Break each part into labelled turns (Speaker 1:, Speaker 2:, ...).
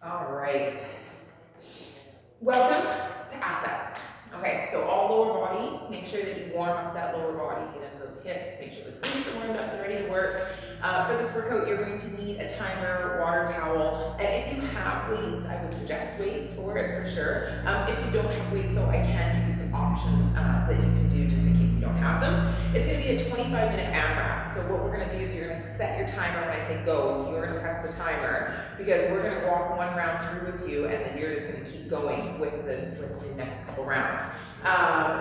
Speaker 1: All right. Welcome to assets. Okay, so all lower body, make sure that you warm up that lower body, get into those hips, make sure the glutes are warmed up and ready to work. For this workout, you're going to need a timer, water towel, and if you have weights, I would suggest weights for it for sure. If you don't have weights though, I can give you some options that you can do just in case you don't have them. It's gonna be a 25-minute AMRAP. So what we're gonna do is you're gonna set your timer when I say go, you're gonna press the timer because we're gonna walk one round through with you and then you're just gonna keep going with the next couple rounds.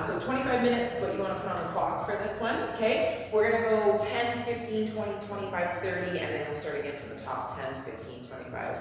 Speaker 1: So 25 minutes is what you wanna put on the clock for this one, okay? We're gonna go 10, 15, 20, 25, 30, and then we'll start again from the top, 10, 15, 25,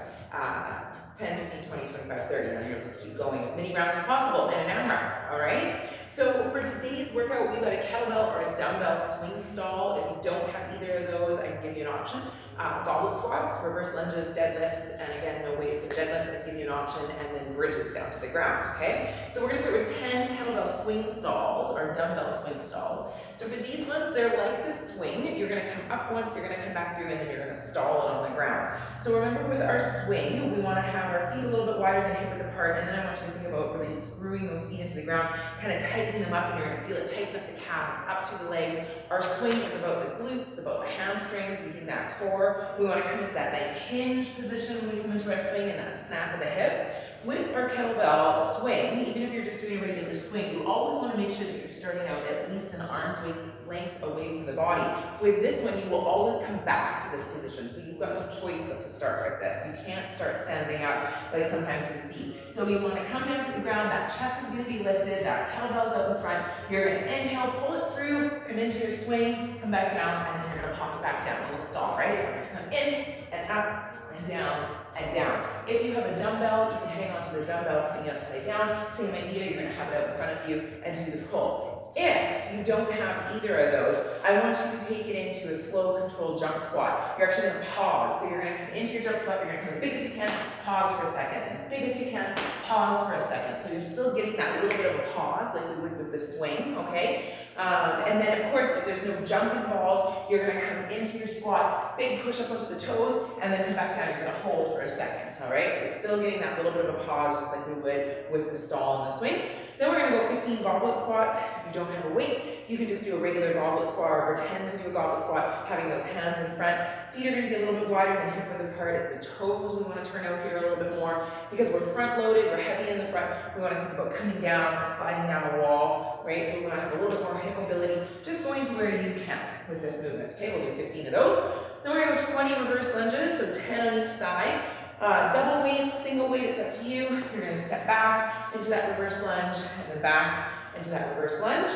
Speaker 1: 10, 15, 20, 25, 30, and you'll just keep going as many rounds as possible in an AMRAP, all right? So for today's workout, we've got a kettlebell or a dumbbell swing stall. If you don't have either of those, I can give you an option. Goblet squats, reverse lunges, deadlifts, and again, no weight for the deadlifts, I can give you an option, and then bridges down to the ground, okay? So we're gonna start with 10 kettlebell swing stalls, or dumbbell swing stalls. So for these ones, they're like the swing. You're gonna come up once, you're gonna come back through, and then you're gonna stall it on the ground. So remember with our swing, we wanna have our feet a little bit wider than hip width apart, and then I want you to think about really screwing those feet into the ground, kind of tightening them up, and you're gonna feel it tighten up the calves, up through the legs. Our swing is about the glutes, it's about the hamstrings, using that core. We wanna come into that nice hinge position when we come into our swing and that snap of the hips. With our kettlebell swing, even if you're just doing a regular swing, you always want to make sure that you're starting out at least an arm's length away from the body. With this one, you will always come back to this position, so you've got no choice but to start like this. You can't start standing up like sometimes you see. So you want to come down to the ground, that chest is going to be lifted, that kettlebell's out in front. You're going to inhale, pull it through, come into your swing, come back down, and then you're going to pop it back down. We'll stall, right? So you're going to come in and up and down and down. If you have a dumbbell, you can hang on to the dumbbell, putting it upside down. Same idea, you're gonna have it out in front of you and do the pull. If you don't have either of those, I want you to take it into a slow, controlled jump squat. You're actually gonna pause. So you're gonna come into your jump squat, you're gonna come as big as you can, pause for a second, as big as you can, pause for a second. So you're still getting that little bit of a pause like we would with the swing, okay? And then of course, if there's no jump involved, you're gonna come into your squat, big push up onto the toes, and then come back down. You're gonna hold for a second, all right? So still getting that little bit of a pause, just like we would with the stall and the swing. Then we're gonna go 15 goblet squats. If you don't have a weight, you can just do a regular goblet squat or pretend to do a goblet squat, having those hands in front. Feet are gonna be a little bit wider than hip width apart. At the toes, we wanna turn out here a little bit more because we're front loaded, we're heavy in the front. We wanna think about coming down, sliding down a wall, right? So we wanna have a little bit more hip mobility, just going to where you can with this movement. Okay, we'll do 15 of those. Then we're gonna go 20 reverse lunges, so 10 on each side. Double weights, single weight, it's up to you. You're gonna step back into that reverse lunge and then back into that reverse lunge.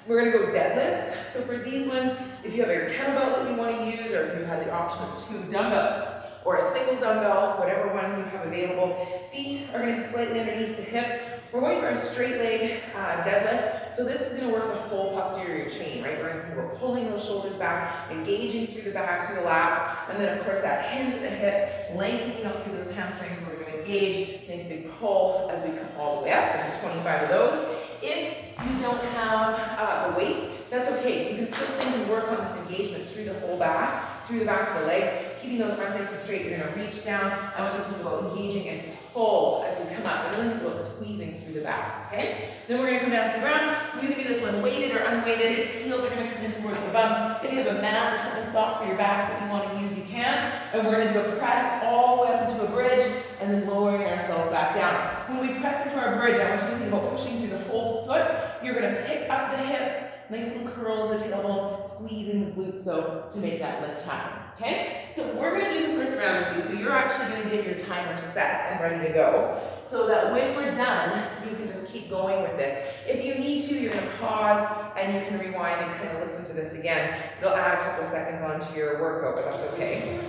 Speaker 1: We're gonna go deadlifts. So for these ones, if you have your kettlebell that you wanna use, or if you have the option of 2 dumbbells, or a single dumbbell, whatever one you have available, feet are gonna be slightly underneath the hips. We're going for a straight leg deadlift. So this is gonna work the whole posterior chain, right? We're gonna think about pulling those shoulders back, engaging through the back, through the lats, and then of course that hinge at the hips, lengthening up through those hamstrings. We're gonna engage, nice big pull as we come all the way up. We're gonna 25 of those. If you don't have the weights, that's okay. You can still think and work on this engagement through the whole back, through the back of the legs, keeping those arms nice and straight. You're gonna reach down. I want you to think about engaging and pull as you come up. And really think about squeezing through the back, okay? Then we're gonna come down to the ground. You can do this one weighted or unweighted. Heels are gonna come in towards the bum. If you have a mat or something soft for your back that you wanna use, you can. And we're gonna do a press all the way up into a bridge and then lowering ourselves back down. When we press into our bridge, I want you to think about pushing through the whole foot. You're gonna pick up the hips, nice little curl of the tailbone, squeezing the glutes though to make that lift happen, okay? So we're gonna do the first round with you. So you're actually gonna get your timer set and ready to go. So that when we're done, you can just keep going with this. If you need to, you're gonna pause and you can rewind and kind of listen to this again. It'll add a couple seconds onto your workout, but that's okay.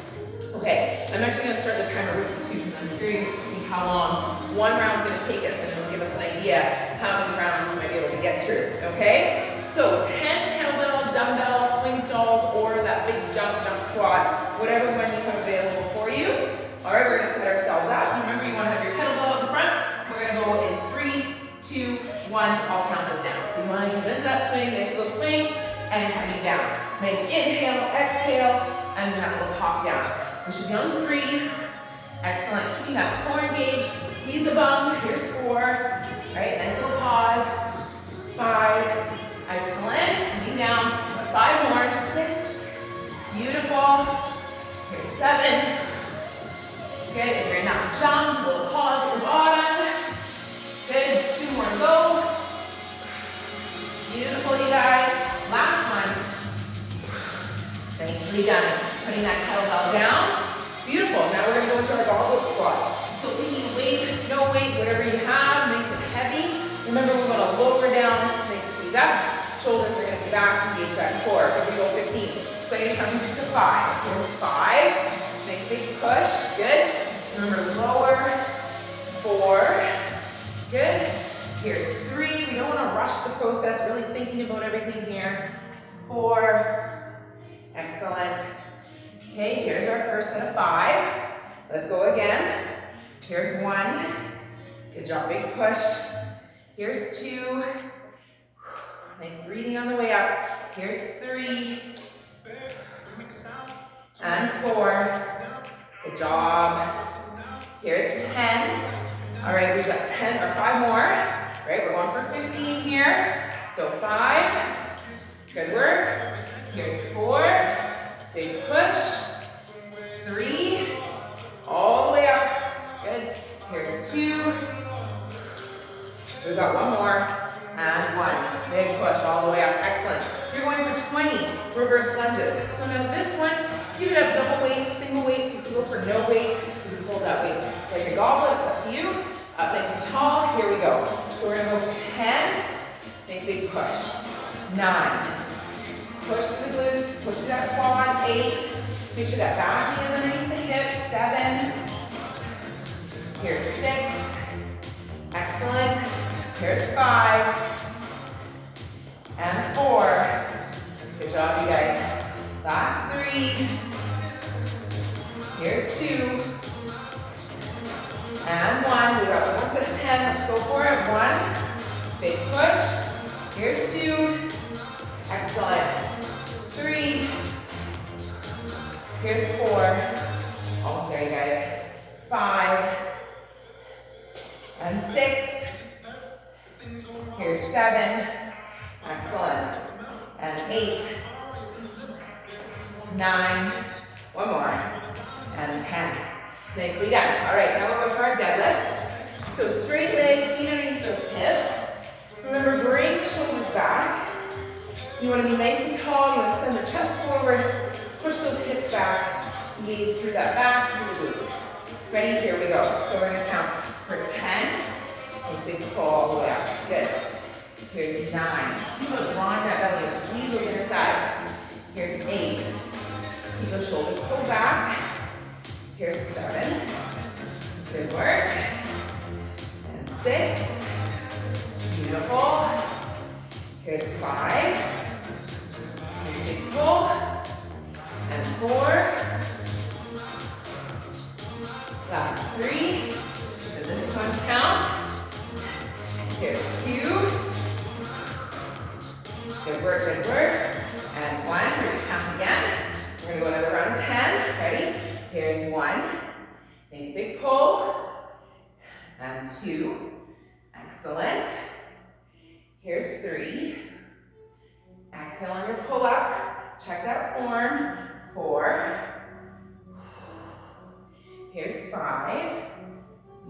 Speaker 1: Okay, I'm actually gonna start the timer with you too, because I'm curious to see how long one round's gonna take us, and it'll give us an idea how many rounds we might be able to get through, okay? So 10 kettlebell, dumbbell, swing stalls, or that big jump squat, whatever one you have available for you. All right, we're gonna set ourselves up. Remember, you wanna have your kettlebell at the front. We're gonna go in 3, 2, 1, I'll count us down. So you wanna get into that swing, nice little swing, and coming down. Nice inhale, exhale, and that will pop down. We should be on 3, Excellent. Keeping that core engaged. Squeeze the bum. Here's 4. All right, nice little pause. 5. Excellent. Coming down. 5 more. 6. Beautiful. Here's 7. Good. If you're in that jump, little pause at the bottom. Good. 2 more to go. Beautiful, you guys. Last one. Nicely done. Putting that kettlebell down. Beautiful. Now we're going to go into our goblet squat. So we need weight, no weight, whatever you have, nice and heavy. Remember, we want to lower down, nice squeeze up. Shoulders are going to be back, engage that core. Here we go, 15. So I'm going to come to 5. Here's 5. Nice big push. Good. Remember, lower. 4. Good. Here's 3. We don't want to rush the process, really thinking about everything here. 4. Excellent. Okay, here's our first set of 5. Let's go again. Here's 1. Good job, big push. Here's 2. Nice breathing on the way up. Here's 3. And 4. Good job. Here's 10. All right, we've got 10 or 5 more. All right, we're going for 15 here. So 5. Good work. Here's 4. Big push. 3. All the way up. Good. Here's 2. We've got 1 more. And 1. Big push all the way up. Excellent. You're going for 20 reverse lunges. So now this one, you could have double weights, single weights. You could go for no weights. You can hold that weight like a goblet. It's up to you. Up nice and tall. Here we go. So we're going to go for 10. Nice big push. 9. Push to the glutes. Push to that quad. 8. Make sure that back knee is underneath the hip. 7. Here's 6. Excellent. Here's 5. And 4. Good job, you guys. Last 3. Here's 2. And 1. We got 1 more set of 10. Let's go for it. 1. Big push. Here's 2. Excellent. 3. Here's 4. Almost there, you guys. 5. And 6. Here's 7. Excellent. And 8. 9. 1 more. And 10. Nicely done. All right, now we're going for our deadlifts. So straight leg, feet underneath those hips. Remember, bring the shoulders back. You want to be nice and tall. You want to send the chest forward. Push those hips back. Engage through that back, through the glutes. Ready? Here we go. So we're going to count for 10. Nice big pull all the way up. Good. Here's 9. Keep on drawing that belly and squeeze those inner thighs. Here's 8. Keep those shoulders pulled back. Here's 7. Good work. And 6. Beautiful. Here's 5. Nice big pull. And 4. Last 3. And this one count. Here's 2. Good work, good work. And 1. We're going to count again. We're going to go another round of 10. Ready? Here's 1. Nice big pull. And 2. Excellent. Here's 3. Exhale on your pull up. Check that form. 4. Here's 5.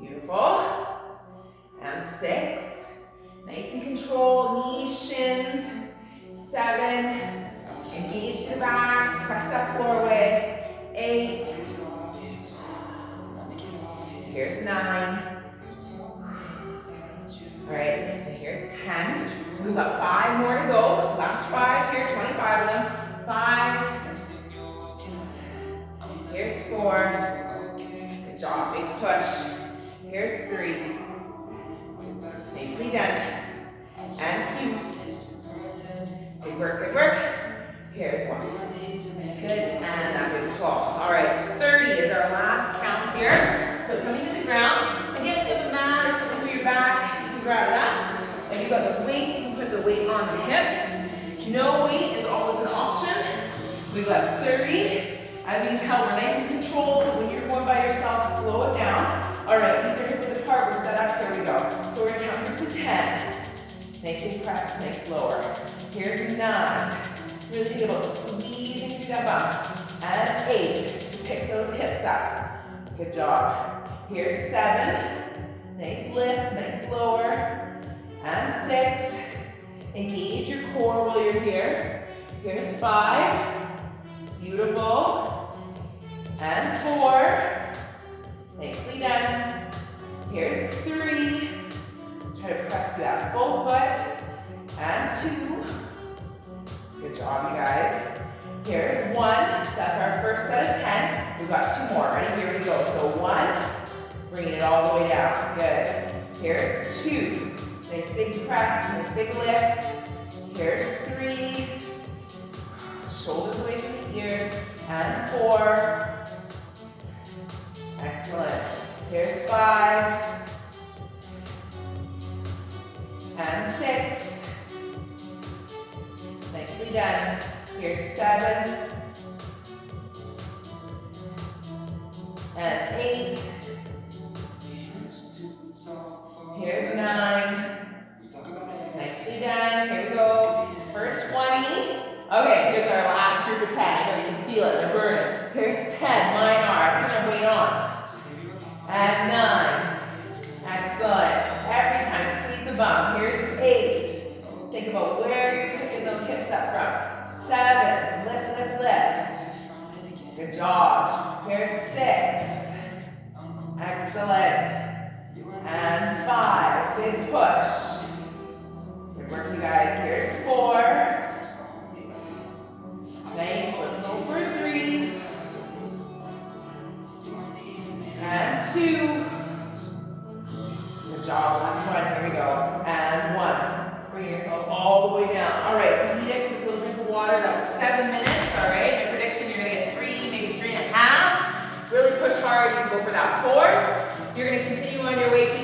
Speaker 1: Beautiful. And 6. Nice and controlled. Knees, shins. 7. Engage to the back. Press that floor away. 8. Here's 9. All right, and here's 10. We've got 5 more to go. Last 5 here, 25 of them. 5. Here's 4. Good job, big push. Here's 3. Nicely done. And 2. Good work, good work. Here's 1. Good, and that big pull. All right, 30 is our last count here. So coming to the ground. Again, if you have a mat or something for your back, you can grab that. If you've got those weights, you can put the weight on the hips. No weight is always an option. We've got 30. As you can tell, we're nice and controlled, so when you're going by yourself, slow it Nice big press, nice lower. Here's 9. Really think about squeezing through that bum. And 8 to pick those hips up. Good job. Here's 7. Nice lift, nice lower. And 6. Engage your core while you're here. Here's 5. Beautiful. And 4. Nicely done. Here's 3. Try to press through that full foot. And 2. Good job, you guys. Here's 1. So that's our first set of 10. We've got 2 more. Ready? Here we go. So 1. Bringing it all the way down. Good. Here's 2. Nice big press. Nice big lift. Here's 3. Shoulders away from the ears. And 4. Excellent. Here's 5. And 6. Nicely done. Here's 7. And 8. Here's 9. Nicely done. Here we go. For 20. Okay, here's our last group of 10. I know you can feel it. They're burning. Here's 10. Mine are. Put your weight on. And 9. Excellent. Every time, squeeze the bum. Here's 8. Think about where you're picking those hips up from. 7. Lift, lift, lift. Good job. Here's 6. Excellent. And 5. Big push. Good work, you guys. Here's 4. Nice. Let's go for 3. And 2. Good job. Last one. Here we go. And 1. Bring yourself all the way down. All right. If you need a quick little drink of water, that's 7 minutes. All right. My prediction, you're going to get 3, maybe 3.5. Really push hard. You can go for that 4. You're going to continue on your way.